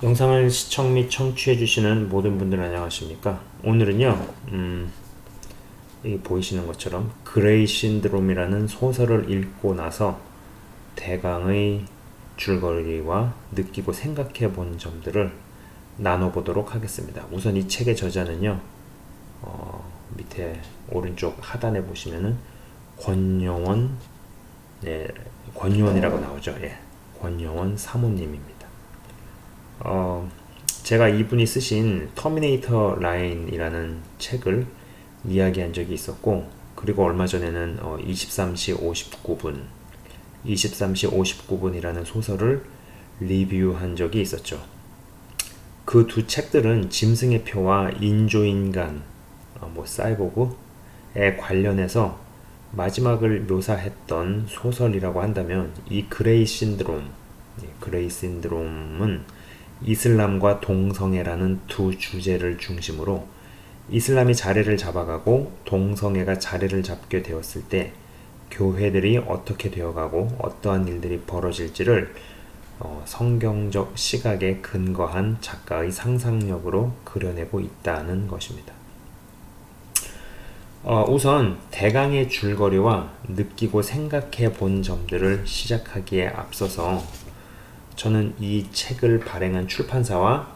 영상을 시청 및 청취해주시는 모든 분들 안녕하십니까? 오늘은요, 여기 보이시는 것처럼 그레이 신드롬이라는 소설을 읽고 나서 대강의 줄거리와 느끼고 생각해 본 점들을 나눠보도록 하겠습니다. 우선 이 책의 저자는요, 밑에 오른쪽 하단에 보시면은 권영원, 네, 권유원이라고 나오죠. 예, 권영원 사모님입니다. 제가 이분이 쓰신 터미네이터 라인이라는 책을 이야기한 적이 있었고, 그리고 얼마 전에는 23시 59분, 23시 59분이라는 소설을 리뷰한 적이 있었죠. 그 두 책들은 짐승의 표와 인조인간, 사이보그에 관련해서 마지막을 묘사했던 소설이라고 한다면 이 그레이 신드롬은 이슬람과 동성애라는 두 주제를 중심으로 이슬람이 자리를 잡아가고 동성애가 자리를 잡게 되었을 때 교회들이 어떻게 되어가고 어떠한 일들이 벌어질지를 성경적 시각에 근거한 작가의 상상력으로 그려내고 있다는 것입니다. 우선 대강의 줄거리와 느끼고 생각해 본 점들을 시작하기에 앞서서 저는 이 책을 발행한 출판사와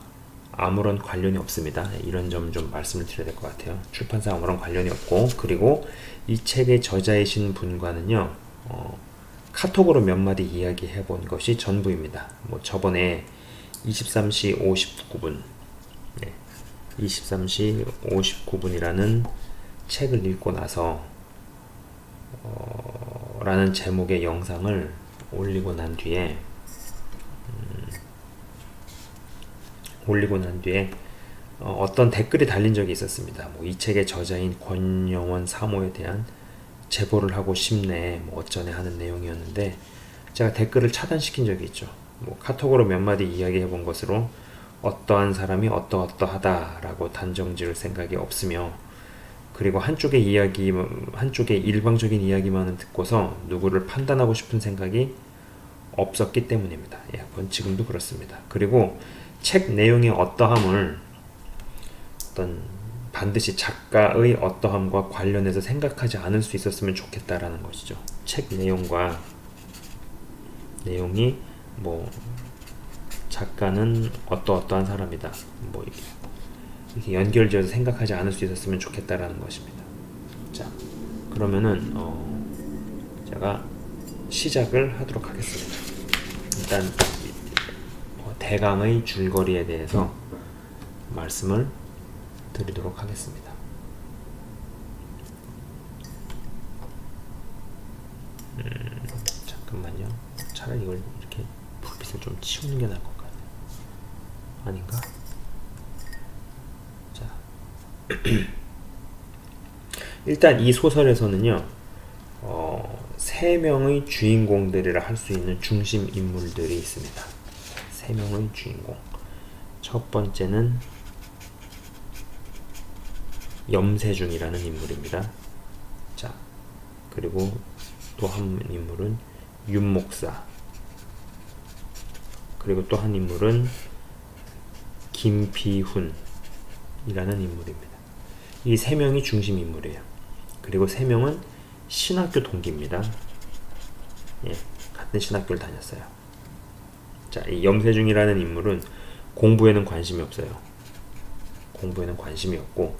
아무런 관련이 없습니다. 이런 점 좀 말씀을 드려야 될 것 같아요. 출판사와 아무런 관련이 없고, 그리고 이 책의 저자이신 분과는요, 카톡으로 몇 마디 이야기해 본 것이 전부입니다. 저번에 23시 59분, 23시 59분이라는 책을 읽고 나서 라는 제목의 영상을 올리고 난 뒤에 어떤 댓글이 달린 적이 있었습니다. 이 책의 저자인 권영원 사모에 대한 제보를 하고 싶네, 어쩌네 하는 내용이었는데, 제가 댓글을 차단시킨 적이 있죠. 카톡으로 몇 마디 이야기해 본 것으로 어떠한 사람이 어떠하다라고 단정 지을 생각이 없으며, 그리고 한쪽의 일방적인 이야기만을 듣고서 누구를 판단하고 싶은 생각이 없었기 때문입니다. 그건 지금도 그렇습니다. 그리고 책 내용의 어떠함을 반드시 작가의 어떠함과 관련해서 생각하지 않을 수 있었으면 좋겠다라는 것이죠. 책 내용과 내용이 작가는 어떠한 사람이다, 이렇게 연결지어서 생각하지 않을 수 있었으면 좋겠다라는 것입니다. 자, 그러면은 제가 시작을 하도록 하겠습니다. 일단 대강의 줄거리에 대해서 말씀을 드리도록 하겠습니다. 잠깐만요. 차라리 이걸 이렇게 불빛을 좀 치우는 게 나을 것 같아요. 아닌가? 자, 일단 이 소설에서는요, 3명의 주인공들이라 할 수 있는 중심 인물들이 있습니다. 3명의 주인공. 첫 번째는 염세중이라는 인물입니다. 자, 그리고 또 한 인물은 윤목사, 그리고 또 한 인물은 김비훈이라는 인물입니다. 이 3명이 중심 인물이에요. 그리고 3명은 신학교 동기입니다. 같은 신학교를 다녔어요. 자, 이 염세중이라는 인물은 공부에는 관심이 없어요. 공부에는 관심이 없고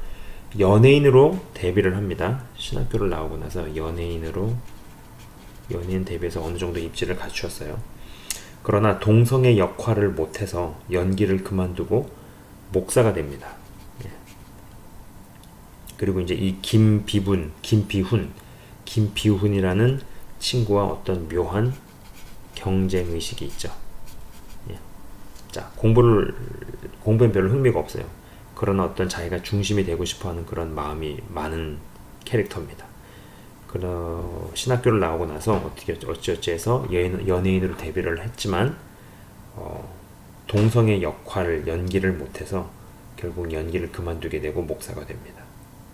연예인으로 데뷔를 합니다. 신학교를 나오고 나서 연예인 데뷔해서 어느 정도 입지를 갖추었어요. 그러나 동성애 역할을 못해서 연기를 그만두고 목사가 됩니다. 그리고 이제 이 김비훈이라는 친구와 어떤 묘한 경쟁 의식이 있죠. 자, 공부엔 별로 흥미가 없어요. 그러나 어떤 자기가 중심이 되고 싶어하는 그런 마음이 많은 캐릭터입니다. 신학교를 나오고 나서 어찌어찌 해서 연예인으로 데뷔를 했지만 동성애 역할을 연기를 못해서 결국 연기를 그만두게 되고 목사가 됩니다.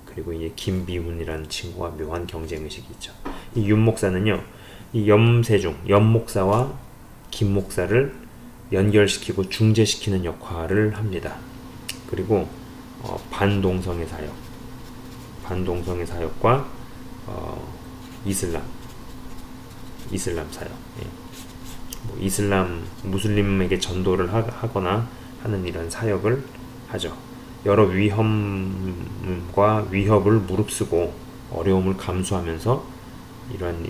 그리고 이제 김비훈이라는 친구와 묘한 경쟁의식이 있죠. 이 윤 목사는요, 이 염세중, 염 목사와 김 목사를 연결시키고 중재시키는 역할을 합니다. 그리고 반동성애 사역과 이슬람 사역, 뭐 무슬림에게 전도를 하거나 하는 이런 사역을 하죠. 여러 위험과 위협을 무릅쓰고 어려움을 감수하면서 이런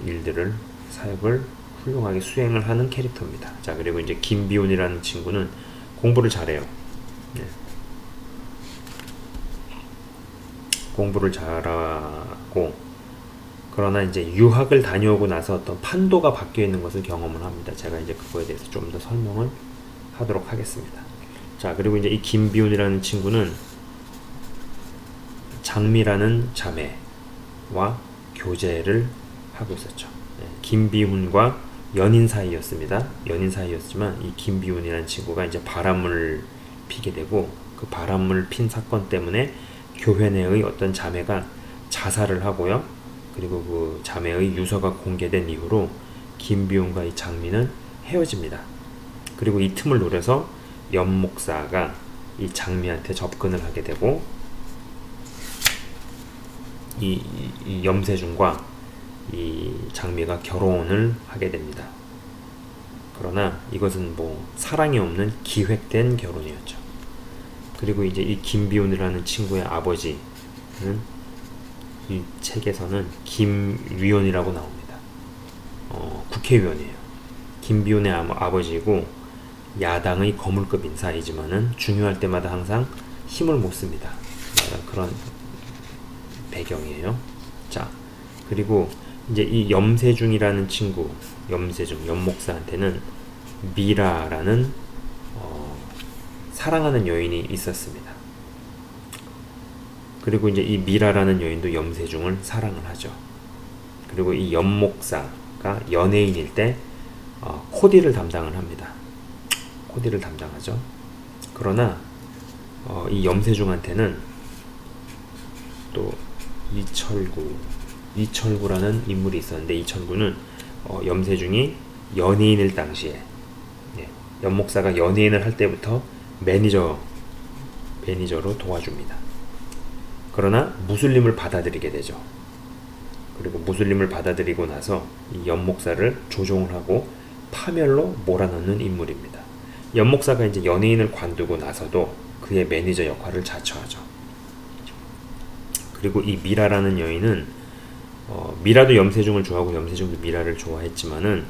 사역을 훌륭하게 수행을 하는 캐릭터입니다. 자, 그리고 이제 김비훈이라는 친구는 공부를 잘해요. 네. 공부를 잘하고, 그러나 이제 유학을 다녀오고 나서 어떤 판도가 바뀌어 있는 것을 경험을 합니다. 제가 이제 그거에 대해서 좀 더 설명을 하도록 하겠습니다. 자, 그리고 이제 이 김비훈이라는 친구는 장미라는 자매와 교제를 하고 있었죠. 네, 김비훈과 연인 사이였습니다. 연인 사이였지만 이 김비훈이라는 친구가 이제 바람을 피게 되고, 그 바람을 핀 사건 때문에 교회 내의 어떤 자매가 자살을 하고요. 그리고 그 자매의 유서가 공개된 이후로 김비훈과 이 장미는 헤어집니다. 그리고 이 틈을 노려서 염 목사가 이 장미한테 접근을 하게 되고, 이 염세중과 이 장미가 결혼을 하게 됩니다. 그러나 이것은 뭐 사랑이 없는 기획된 결혼이었죠. 그리고 이제 이 김비훈이라는 친구의 아버지는 이 책에서는 김위원이라고 나옵니다. 국회의원이에요. 김비훈의 아버지이고 야당의 거물급 인사이지만은 중요할 때마다 항상 힘을 못 씁니다. 그런 배경이에요. 자, 그리고 이제 이 염세중이라는 친구, 염목사한테는 미라라는 사랑하는 여인이 있었습니다. 그리고 이제 이 미라라는 여인도 염세중을 사랑을 하죠. 그리고 이 염목사가 연예인일 때 코디를 담당을 합니다. 코디를 담당하죠. 그러나 이 염세중한테는 또 이철구라는 인물이 있었는데, 이철구는 염세중이 연예인일 당시에, 염목사가 연예인을 할 때부터 매니저로 도와줍니다. 그러나 무슬림을 받아들이게 되죠. 그리고 무슬림을 받아들이고 나서 이 염목사를 조종을 하고 파멸로 몰아넣는 인물입니다. 염목사가 이제 연예인을 관두고 나서도 그의 매니저 역할을 자처하죠. 그리고 이 미라라는 여인은 미라도 염세중을 좋아하고 염세중도 미라를 좋아했지만은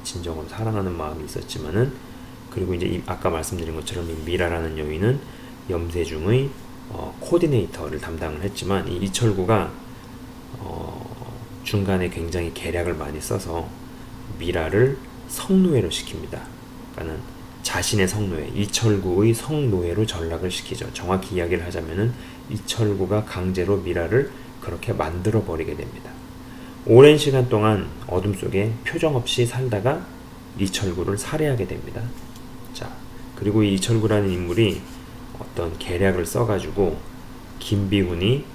진정으로 사랑하는 마음이 있었지만은, 그리고 이제 아까 말씀드린 것처럼 이 미라라는 여인은 염세중의 코디네이터를 담당을 했지만, 이 이철구가 중간에 굉장히 계략을 많이 써서 미라를 성노예로 시킵니다. 그러니까는 자신의 성노예, 이철구의 성노예로 전락을 시키죠. 정확히 이야기를 하자면은 이철구가 강제로 미라를 그렇게 만들어 버리게 됩니다. 오랜 시간 동안 어둠 속에 표정 없이 살다가 이철구를 살해하게 됩니다. 자, 그리고 이 이철구라는 인물이 어떤 계략을 써가지고 김비훈이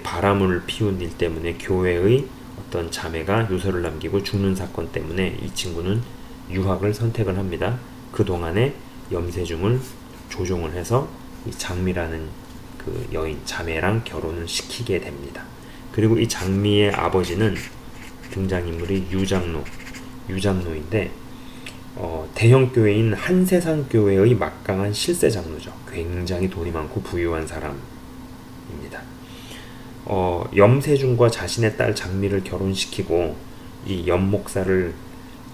바람을 피운 일 때문에 교회의 어떤 자매가 유서를 남기고 죽는 사건 때문에 이 친구는 유학을 선택을 합니다. 그 동안에 염세중을 조종을 해서 이 장미라는 그 여인 자매랑 결혼을 시키게 됩니다. 그리고 이 장미의 아버지는 등장인물이 유장로인데 대형 교회인 한세상 교회의 막강한 실세 장로죠. 굉장히 돈이 많고 부유한 사람입니다. 염세중과 자신의 딸 장미를 결혼시키고 이 염목사를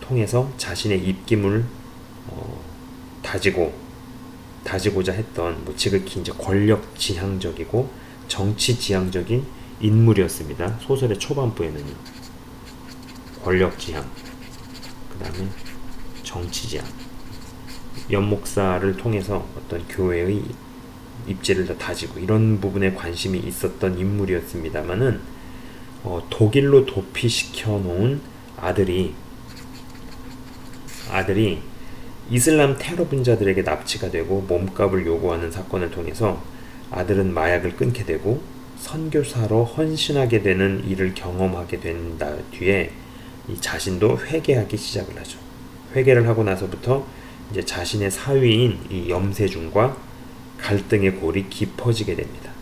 통해서 자신의 입김을 다지고자 했던, 지극히 이제 권력지향적이고 정치지향적인 인물이었습니다. 소설의 초반부에는요. 권력지향, 그 다음에 정치지향, 염목사를 통해서 어떤 교회의 입지를 더 다지고 이런 부분에 관심이 있었던 인물이었습니다만은 독일로 도피시켜 놓은 아들이 이슬람 테러 분자들에게 납치가 되고 몸값을 요구하는 사건을 통해서 아들은 마약을 끊게 되고 선교사로 헌신하게 되는 일을 경험하게 된 뒤에 이 자신도 회개하기 시작을 하죠. 회개를 하고 나서부터 이제 자신의 사위인 이 염세중과 갈등의 골이 깊어지게 됩니다.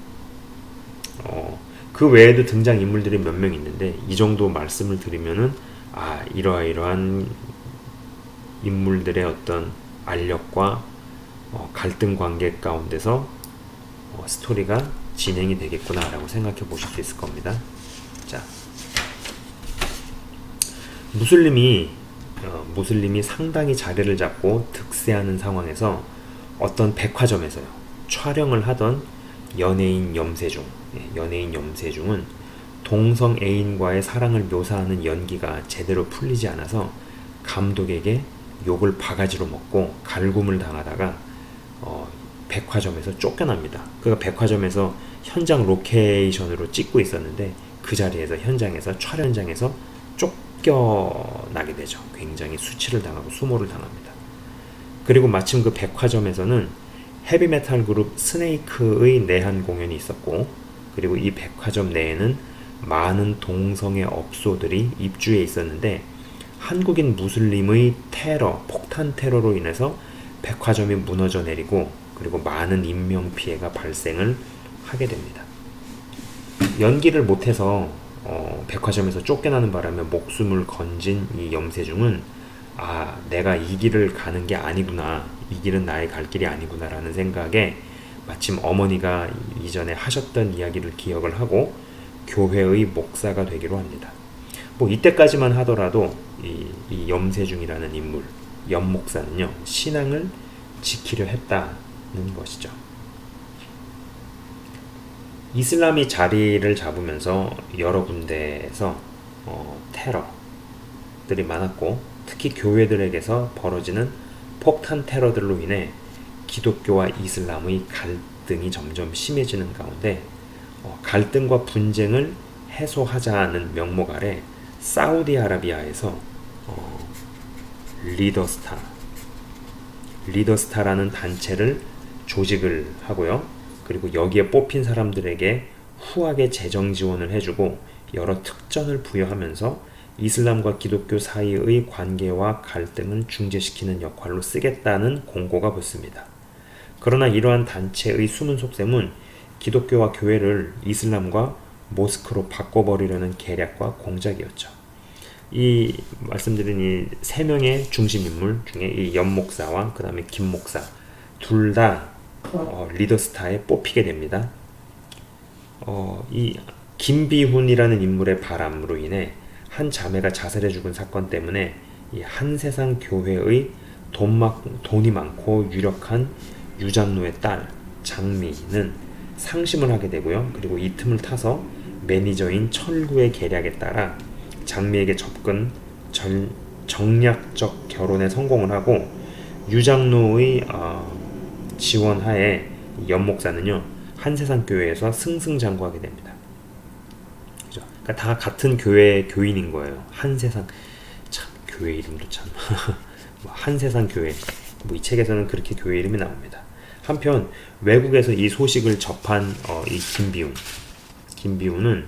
그 외에도 등장 인물들이 몇 명 있는데 이 정도 말씀을 드리면은 이러한 인물들의 어떤 알력과 갈등 관계 가운데서 스토리가 진행이 되겠구나라고 생각해 보실 수 있을 겁니다. 자, 무슬림이 상당히 자리를 잡고 득세하는 상황에서 어떤 백화점에서요 촬영을 하던 연예인 염세중은 동성 애인과의 사랑을 묘사하는 연기가 제대로 풀리지 않아서 감독에게 욕을 바가지로 먹고 갈굼을 당하다가 백화점에서 쫓겨납니다. 그가 백화점에서 현장 로케이션으로 찍고 있었는데 그 자리에서 촬영 현장에서 쫓겨나게 되죠. 굉장히 수치를 당하고 수모를 당합니다. 그리고 마침 그 백화점에서는 헤비메탈 그룹 스네이크의 내한 공연이 있었고, 그리고 이 백화점 내에는 많은 동성애 업소들이 입주해 있었는데 한국인 무슬림의 폭탄 테러로 인해서 백화점이 무너져 내리고 그리고 많은 인명피해가 발생을 하게 됩니다. 연기를 못해서 백화점에서 쫓겨나는 바람에 목숨을 건진 이 염세중은 내가 이 길을 가는 게 아니구나, 이 길은 나의 갈 길이 아니구나 라는 생각에 마침 어머니가 이전에 하셨던 이야기를 기억을 하고 교회의 목사가 되기로 합니다. 이때까지만 하더라도 이 염세중이라는 인물, 염목사는요 신앙을 지키려 했다는 것이죠. 이슬람이 자리를 잡으면서 여러 군데에서 테러들이 많았고, 특히 교회들에게서 벌어지는 폭탄 테러들로 인해 기독교와 이슬람의 갈등이 점점 심해지는 가운데 갈등과 분쟁을 해소하자는 명목 아래 사우디아라비아에서 리더스타라는 단체를 조직을 하고요. 그리고 여기에 뽑힌 사람들에게 후하게 재정 지원을 해주고 여러 특전을 부여하면서 이슬람과 기독교 사이의 관계와 갈등을 중재시키는 역할로 쓰겠다는 공고가 붙습니다. 그러나 이러한 단체의 숨은 속셈은 기독교와 교회를 이슬람과 모스크로 바꿔버리려는 계략과 공작이었죠. 이 말씀드린 이 세 명의 중심 인물 중에 이 염목사와 그 다음에 김목사 둘 다 리더스타에 뽑히게 됩니다. 이 김비훈이라는 인물의 바람으로 인해 한 자매가 자살해 죽은 사건 때문에 이 한세상 교회의 돈이 많고 유력한 유장로의 딸 장미는 상심을 하게 되고요. 그리고 이 틈을 타서 매니저인 철구의 계략에 따라 장미에게 접근, 정략적 결혼에 성공을 하고 유장로의 지원하에 연목사는요 한세상 교회에서 승승장구하게 됩니다. 그죠? 그러니까 다 같은 교회 교인인 거예요. 한세상, 참 교회 이름도 참 한세상 교회. 이 책에서는 그렇게 교회 이름이 나옵니다. 한편 외국에서 이 소식을 접한 이 김비훈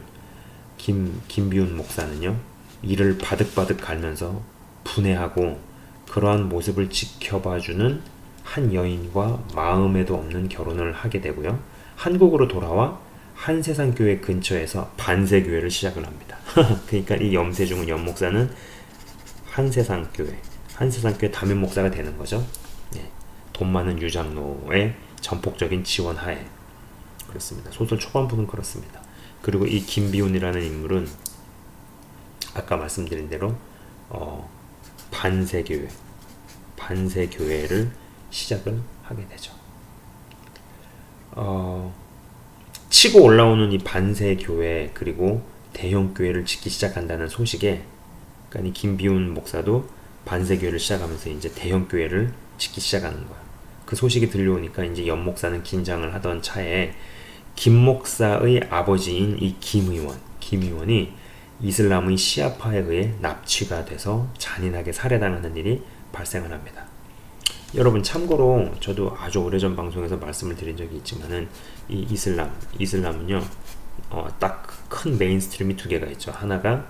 목사는요 이를 바득바득 갈면서 분해하고 그러한 모습을 지켜봐주는 한 여인과 마음에도 없는 결혼을 하게 되고요. 한국으로 돌아와 한세상 교회 근처에서 반세교회를 시작을 합니다. 그러니까 이 염세중은 염목사는 한세상 교회 담임 목사가 되는 거죠. 네. 돈 많은 유장로의 전폭적인 지원하에 그렇습니다. 소설 초반부는 그렇습니다. 그리고 이 김비훈이라는 인물은 아까 말씀드린 대로 반세교회를 시작을 하게 되죠. 치고 올라오는 이 반세교회 그리고 대형교회를 짓기 시작한다는 소식에, 그러니까 이 김비훈 목사도 반세교회를 시작하면서 이제 대형교회를 짓기 시작하는 거야. 그 소식이 들려오니까 이제 염 목사는 긴장을 하던 차에 김 목사의 아버지인 이 김의원이 이슬람의 시아파에 의해 납치가 돼서 잔인하게 살해당하는 일이 발생을 합니다. 여러분 참고로 저도 아주 오래전 방송에서 말씀을 드린 적이 있지만은 이 이슬람은요 딱 큰 메인스트림이 두 개가 있죠. 하나가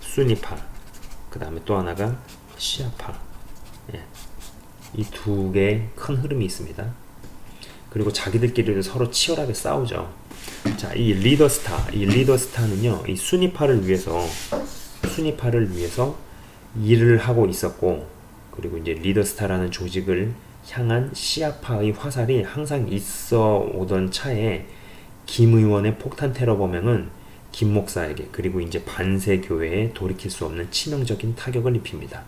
수니파, 그 다음에 또 하나가 시아파. 예. 이 두 개의 큰 흐름이 있습니다. 그리고 자기들끼리도 서로 치열하게 싸우죠. 자, 이 리더스타는요, 이 순위파를 위해서 일을 하고 있었고, 그리고 이제 리더스타라는 조직을 향한 시아파의 화살이 항상 있어 오던 차에 김 의원의 폭탄 테러 범행은 김 목사에게, 그리고 이제 반세 교회에 돌이킬 수 없는 치명적인 타격을 입힙니다.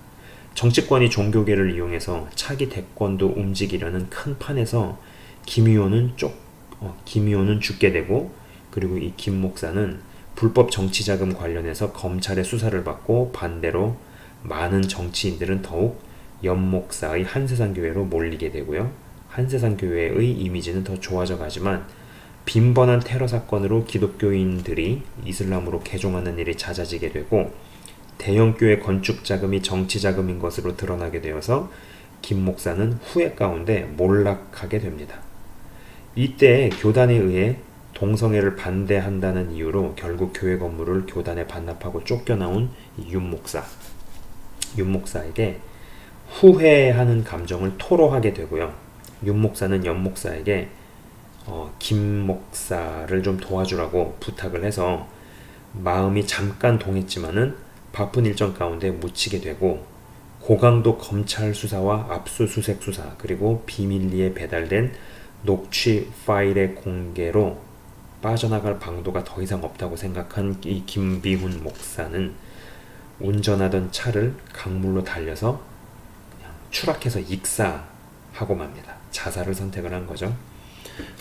정치권이 종교계를 이용해서 차기 대권도 움직이려는 큰 판에서 김 의원은 죽게 되고, 그리고 이 김 목사는 불법 정치 자금 관련해서 검찰의 수사를 받고, 반대로 많은 정치인들은 더욱 연 목사의 한세상교회로 몰리게 되고요. 한세상교회의 이미지는 더 좋아져 가지만 빈번한 테러 사건으로 기독교인들이 이슬람으로 개종하는 일이 잦아지게 되고, 대형교회 건축 자금이 정치 자금인 것으로 드러나게 되어서 김 목사는 후회 가운데 몰락하게 됩니다. 이때 교단에 의해 동성애를 반대한다는 이유로 결국 교회 건물을 교단에 반납하고 쫓겨나온 윤 목사에게 후회하는 감정을 토로하게 되고요. 윤 목사는 연 목사에게 김 목사를 좀 도와주라고 부탁을 해서 마음이 잠깐 동했지만은 바쁜 일정 가운데 묻히게 되고, 고강도 검찰 수사와 압수수색 수사, 그리고 비밀리에 배달된 녹취 파일의 공개로 빠져나갈 방도가 더 이상 없다고 생각한 이 김비훈 목사는 운전하던 차를 강물로 달려서 그냥 추락해서 익사하고 맙니다. 자살을 선택을 한 거죠.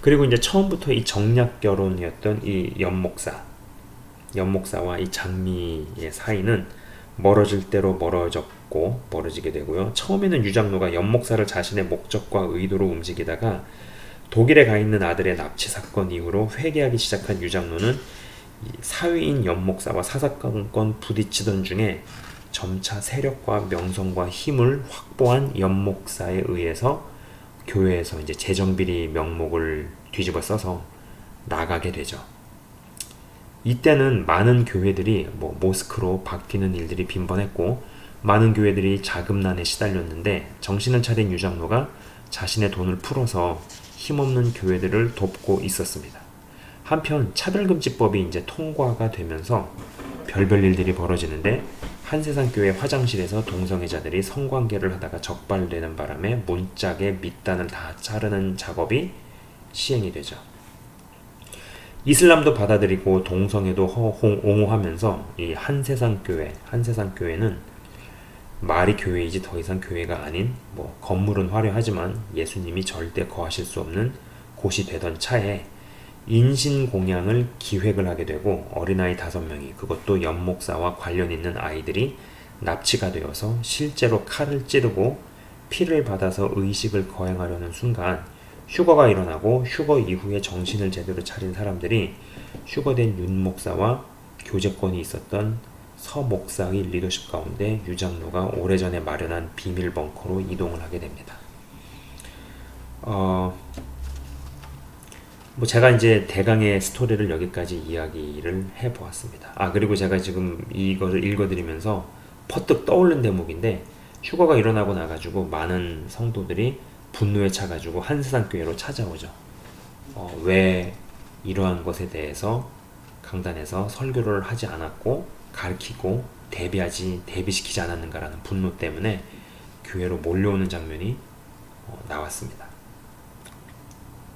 그리고 이제 처음부터 이 정략 결혼이었던 이 연목사와 이 장미의 사이는 멀어질 대로 멀어지게 되고요. 처음에는 유장로가 연목사를 자신의 목적과 의도로 움직이다가 독일에 가 있는 아들의 납치 사건 이후로 회개하기 시작한 유장로는 사위인 연목사와 사사건건 부딪히던 중에 점차 세력과 명성과 힘을 확보한 연목사에 의해서 교회에서 이제 재정비리 명목을 뒤집어 써서 나가게 되죠. 이때는 많은 교회들이 모스크로 바뀌는 일들이 빈번했고, 많은 교회들이 자금난에 시달렸는데, 정신을 차린 유장로가 자신의 돈을 풀어서 힘없는 교회들을 돕고 있었습니다. 한편 차별금지법이 이제 통과가 되면서 별별 일들이 벌어지는데, 한세상교회 화장실에서 동성애자들이 성관계를 하다가 적발되는 바람에 문짝에 밑단을 다 자르는 작업이 시행이 되죠. 이슬람도 받아들이고 동성애도 옹호하면서 이 한세상교회는 말이 교회이지 더 이상 교회가 아닌, 건물은 화려하지만 예수님이 절대 거하실 수 없는 곳이 되던 차에 인신공양을 기획을 하게 되고, 어린아이 5명이, 그것도 연목사와 관련 있는 아이들이 납치가 되어서 실제로 칼을 찌르고 피를 받아서 의식을 거행하려는 순간 휴거가 일어나고, 휴거 이후에 정신을 제대로 차린 사람들이 휴거된 윤 목사와 교제권이 있었던 서 목사의 리더십 가운데 유장로가 오래전에 마련한 비밀 벙커로 이동을 하게 됩니다. 제가 이제 대강의 스토리를 여기까지 이야기를 해보았습니다. 그리고 제가 지금 이거를 읽어드리면서 퍼뜩 떠오른 대목인데, 휴거가 일어나고 나가지고 많은 성도들이 분노에 차가지고 한세상교회로 찾아오죠. 왜 이러한 것에 대해서 강단에서 설교를 하지 않았고 가르치고 대비시키지 않았는가라는 분노 때문에 교회로 몰려오는 장면이 나왔습니다.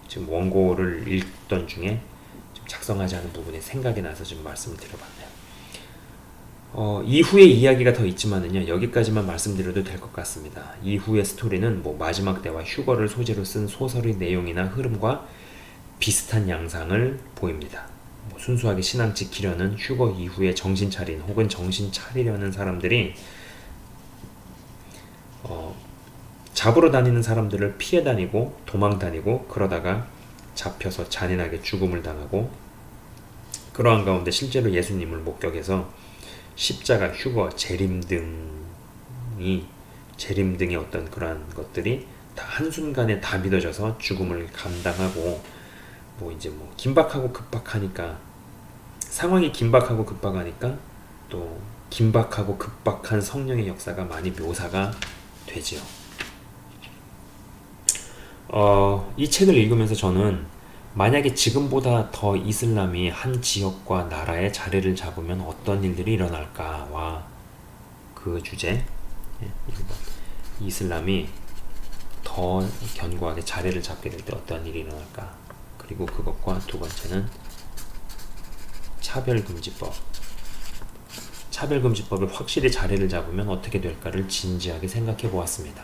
지금 원고를 읽던 중에 좀 작성하지 않은 부분이 생각이 나서 지금 말씀을 드려봤네요. 이후의 이야기가 더 있지만은요, 여기까지만 말씀드려도 될 것 같습니다. 이후의 스토리는 마지막 때와 휴거를 소재로 쓴 소설의 내용이나 흐름과 비슷한 양상을 보입니다. 순수하게 신앙 지키려는 휴거 이후에 정신 차린 혹은 정신 차리려는 사람들이 잡으러 다니는 사람들을 피해 다니고 도망 다니고, 그러다가 잡혀서 잔인하게 죽음을 당하고, 그러한 가운데 실제로 예수님을 목격해서 십자가, 휴거, 재림등의 어떤 그러한 것들이 다 한순간에 다 믿어져서 죽음을 감당하고, 긴박하고 급박하니까, 상황이 긴박하고 급박하니까 또 긴박하고 급박한 성령의 역사가 많이 묘사가 되지요. 이 책을 읽으면서 저는 만약에 지금보다 더 이슬람이 한 지역과 나라에 자리를 잡으면 어떤 일들이 일어날까와 그 주제, 1번, 이슬람이 더 견고하게 자리를 잡게 될 때 어떤 일이 일어날까, 그리고 그것과 두 번째는 차별금지법. 차별금지법을 확실히 자리를 잡으면 어떻게 될까를 진지하게 생각해 보았습니다.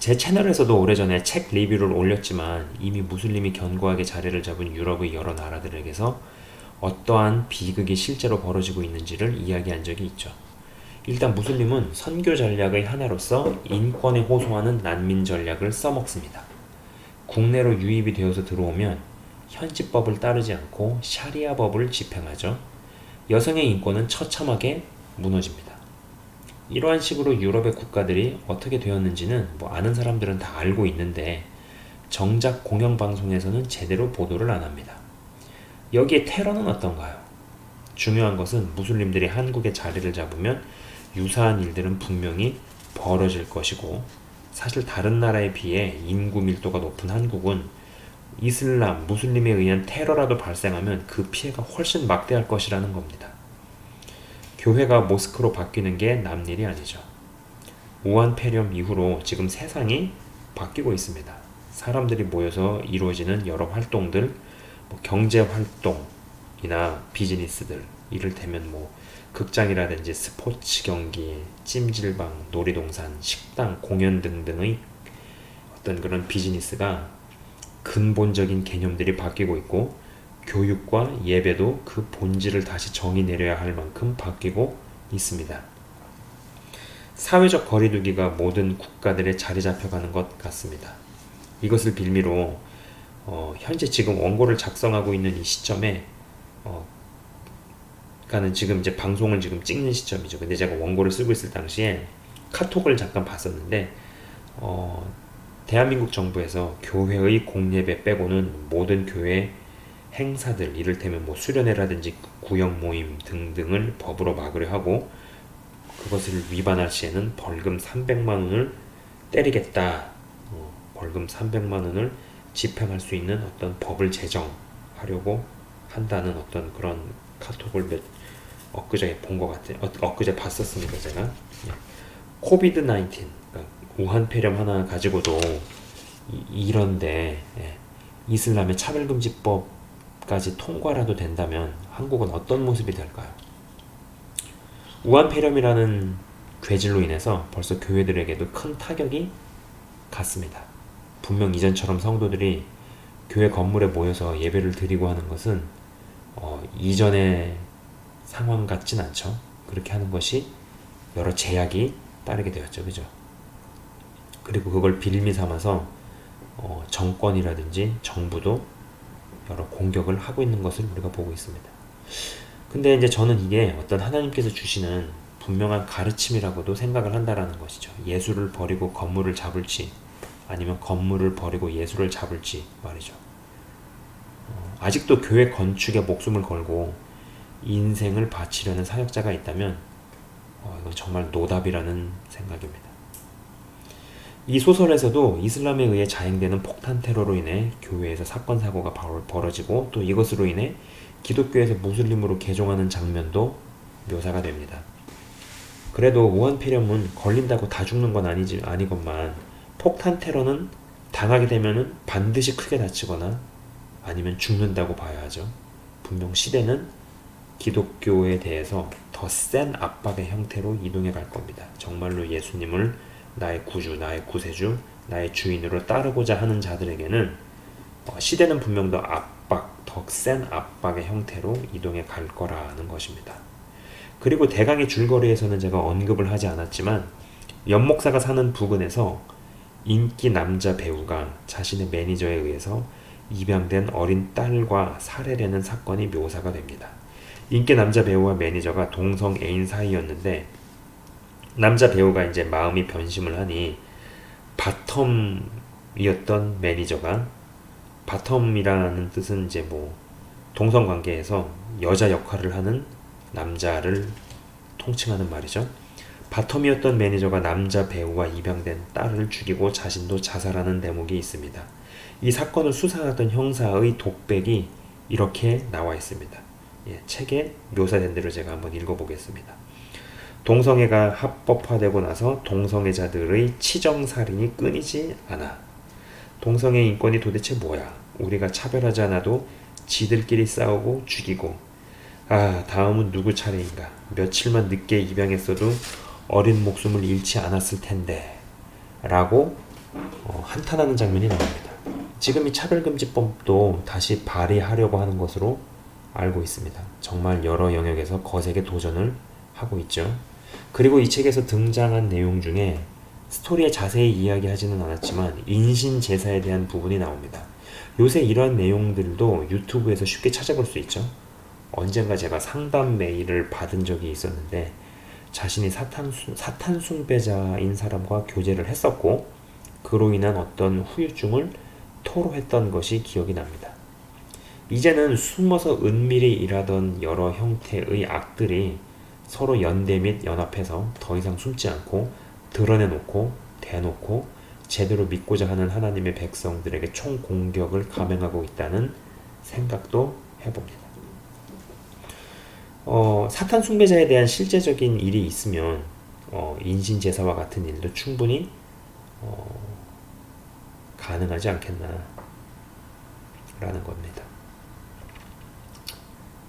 제 채널에서도 오래전에 책 리뷰를 올렸지만 이미 무슬림이 견고하게 자리를 잡은 유럽의 여러 나라들에게서 어떠한 비극이 실제로 벌어지고 있는지를 이야기한 적이 있죠. 일단 무슬림은 선교 전략의 하나로서 인권에 호소하는 난민 전략을 써먹습니다. 국내로 유입이 되어서 들어오면 현지법을 따르지 않고 샤리아법을 집행하죠. 여성의 인권은 처참하게 무너집니다. 이러한 식으로 유럽의 국가들이 어떻게 되었는지는 아는 사람들은 다 알고 있는데 정작 공영방송에서는 제대로 보도를 안 합니다. 여기에 테러는 어떤가요? 중요한 것은 무슬림들이 한국에 자리를 잡으면 유사한 일들은 분명히 벌어질 것이고, 사실 다른 나라에 비해 인구 밀도가 높은 한국은 이슬람, 무슬림에 의한 테러라도 발생하면 그 피해가 훨씬 막대할 것이라는 겁니다. 교회가 모스크로 바뀌는 게 남일이 아니죠. 우한 폐렴 이후로 지금 세상이 바뀌고 있습니다. 사람들이 모여서 이루어지는 여러 활동들, 경제 활동이나 비즈니스들, 이를테면 극장이라든지 스포츠 경기, 찜질방, 놀이동산, 식당, 공연 등등의 어떤 그런 비즈니스가 근본적인 개념들이 바뀌고 있고, 교육과 예배도 그 본질을 다시 정의 내려야 할 만큼 바뀌고 있습니다. 사회적 거리두기가 모든 국가들에 자리 잡혀가는 것 같습니다. 이것을 빌미로 현재 지금 원고를 작성하고 있는 이 시점에 그러니까는 지금 이제 방송을 지금 찍는 시점이죠. 근데 제가 원고를 쓰고 있을 당시에 카톡을 잠깐 봤었는데 대한민국 정부에서 교회의 공예배 빼고는 모든 교회 행사들, 이를테면 수련회라든지 구역 모임 등등을 법으로 막으려 하고, 그것을 위반할 시에는 벌금 300만 원을 때리겠다, 벌금 300만 원을 집행할 수 있는 어떤 법을 제정하려고 한다는 어떤 그런 카톡을 엊그제 본 것 같아요. 엊그제 봤었습니다, 제가. 코비드 19, 그러니까 우한 폐렴 하나 가지고도 이런데 이슬람의 차별금지법까지 통과라도 된다면 한국은 어떤 모습이 될까요? 우한 폐렴이라는 괴질로 인해서 벌써 교회들에게도 큰 타격이 갔습니다. 분명 이전처럼 성도들이 교회 건물에 모여서 예배를 드리고 하는 것은 이전의 상황 같진 않죠. 그렇게 하는 것이 여러 제약이 따르게 되었죠. 그죠? 그리고 그걸 빌미 삼아서 정권이라든지 정부도 여러 공격을 하고 있는 것을 우리가 보고 있습니다. 근데 이제 저는 이게 어떤 하나님께서 주시는 분명한 가르침이라고도 생각을 한다라는 것이죠. 예수를 버리고 건물을 잡을지, 아니면 건물을 버리고 예수를 잡을지 말이죠. 아직도 교회 건축에 목숨을 걸고 인생을 바치려는 사역자가 있다면 이건 정말 노답이라는 생각입니다. 이 소설에서도 이슬람에 의해 자행되는 폭탄 테러로 인해 교회에서 사건 사고가 벌어지고, 또 이것으로 인해 기독교에서 무슬림으로 개종하는 장면도 묘사가 됩니다. 그래도 우한 폐렴은 걸린다고 다 죽는 건 아니건만 폭탄 테러는 당하게 되면은 반드시 크게 다치거나 아니면 죽는다고 봐야 하죠. 분명 시대는 기독교에 대해서 더 센 압박의 형태로 이동해 갈 겁니다. 정말로 예수님을 나의 구주, 나의 구세주, 나의 주인으로 따르고자 하는 자들에게는 시대는 분명 더 센 압박의 형태로 이동해 갈 거라는 것입니다. 그리고 대강의 줄거리에서는 제가 언급을 하지 않았지만, 연목사가 사는 부근에서 인기 남자 배우가 자신의 매니저에 의해서 입양된 어린 딸과 살해되는 사건이 묘사가 됩니다. 인기 남자 배우와 매니저가 동성 애인 사이였는데, 남자 배우가 이제 마음이 변심을 하니 바텀이었던 매니저가, 바텀이라는 뜻은 이제 동성 관계에서 여자 역할을 하는 남자를 통칭하는 말이죠. 바텀이었던 매니저가 남자 배우와 입양된 딸을 죽이고 자신도 자살하는 대목이 있습니다. 이 사건을 수사하던 형사의 독백이 이렇게 나와 있습니다. 예, 책에 묘사된 대로 제가 한번 읽어보겠습니다. 동성애가 합법화되고 나서 동성애자들의 치정살인이 끊이지 않아. 동성애 인권이 도대체 뭐야? 우리가 차별하지 않아도 지들끼리 싸우고 죽이고. 아, 다음은 누구 차례인가? 며칠만 늦게 입양했어도 어린 목숨을 잃지 않았을 텐데 라고 한탄하는 장면이 나옵니다. 지금 이 차별금지법도 다시 발의하려고 하는 것으로 알고 있습니다. 정말 여러 영역에서 거세게 도전을 하고 있죠. 그리고 이 책에서 등장한 내용 중에 스토리에 자세히 이야기하지는 않았지만 인신제사에 대한 부분이 나옵니다. 요새 이런 내용들도 유튜브에서 쉽게 찾아볼 수 있죠. 언젠가 제가 상담 메일을 받은 적이 있었는데 자신이 사탄 숭배자인 사람과 교제를 했었고 그로 인한 어떤 후유증을 토로했던 것이 기억이 납니다. 이제는 숨어서 은밀히 일하던 여러 형태의 악들이 서로 연대 및 연합해서 더 이상 숨지 않고 드러내놓고 대놓고 제대로 믿고자 하는 하나님의 백성들에게 총공격을 감행하고 있다는 생각도 해봅니다. 사탄 숭배자에 대한 실제적인 일이 있으면 인신제사와 같은 일도 충분히 가능하지 않겠나 라는 겁니다.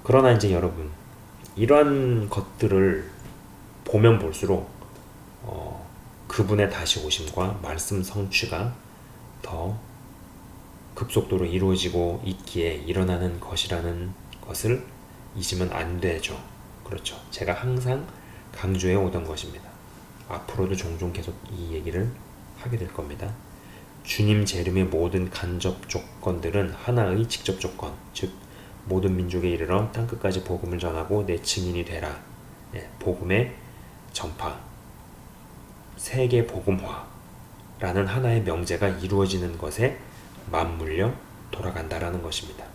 그러나 이제 여러분, 이러한 것들을 보면 볼수록 그분의 다시 오심과 말씀 성취가 더 급속도로 이루어지고 있기에 일어나는 것이라는 것을 잊으면 안 되죠. 그렇죠. 제가 항상 강조해 오던 것입니다. 앞으로도 종종 계속 이 얘기를 하게 될 겁니다. 주님 재림의 모든 간접 조건들은 하나의 직접 조건, 즉 모든 민족에 이르러 땅끝까지 복음을 전하고 내 증인이 되라. 복음의 전파, 세계 복음화라는 하나의 명제가 이루어지는 것에 맞물려 돌아간다라는 것입니다.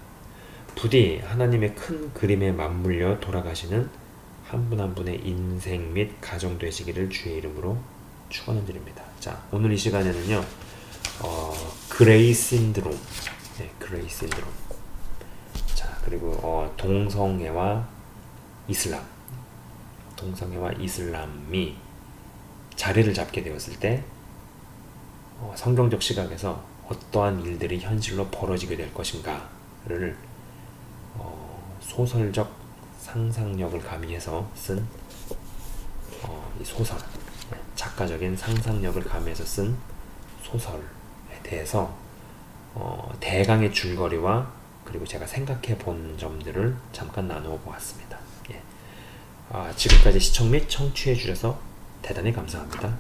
부디 하나님의 큰 그림에 맞물려 돌아가시는 한 분 한 분의 인생 및 가정 되시기를 주의 이름으로 축원드립니다. 자, 오늘 이 시간에는요, 그레이 신드롬, 그레이 신드롬. 자, 그리고 동성애와 이슬람이 자리를 잡게 되었을 때 성경적 시각에서 어떠한 일들이 현실로 벌어지게 될 것인가를 소설적 상상력을 가미해서 쓴 이 소설, 작가적인 상상력을 가미해서 쓴 소설에 대해서 대강의 줄거리와 그리고 제가 생각해 본 점들을 잠깐 나누어 보았습니다. 지금까지 시청 및 청취해 주셔서 대단히 감사합니다.